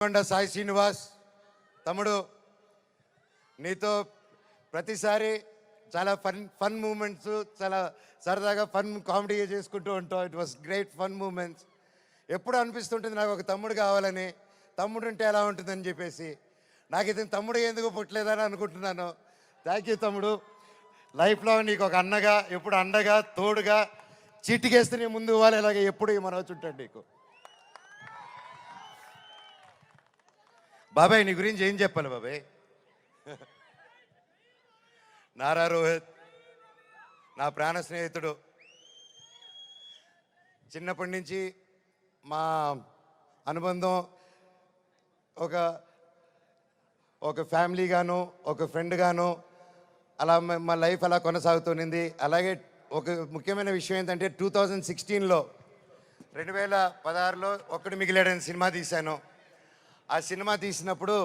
కొండ సాయి శ్రీనివాస్ తమ్ముడు, నీతో ప్రతిసారి చాలా ఫన్ మూమెంట్స్, చాలా సరదాగా ఫన్ కామెడీ చేసుకుంటూ ఉంటాం. It was great fun moments. ఎప్పుడు అనిపిస్తుంటుంది నాకు ఒక తమ్ముడు కావాలని, తమ్ముడు ఉంటే ఎలా ఉంటుందని చెప్పేసి. నాకు ఇతను తమ్ముడు ఎందుకు పుట్టలేదని అనుకుంటున్నాను. థ్యాంక్ యూ తమ్ముడు. లైఫ్లో నీకు ఒక అన్నగా, ఎప్పుడు అండగా, తోడుగా, చీటికేస్తే నీ ముందు ఇవ్వాలి, ఇలాగే ఎప్పుడు ఈ మనవచ్చు ఉంటాడు నీకు. బాబాయ్ నీ గురించి ఏం చెప్పాలి బాబాయ్? నారా రోహిత్ నా ప్రాణ స్నేహితుడు. చిన్నప్పటి నుంచి మా అనుబంధం ఒక ఫ్యామిలీగాను, ఒక ఫ్రెండ్గాను అలా మా లైఫ్ అలా కొనసాగుతుంది. అలాగే ఒక ముఖ్యమైన విషయం ఏంటంటే 2016లో 2016లో ఒక్కడు మిగిలాడని సినిమా తీశాను. ఆ సినిమా తీసినప్పుడు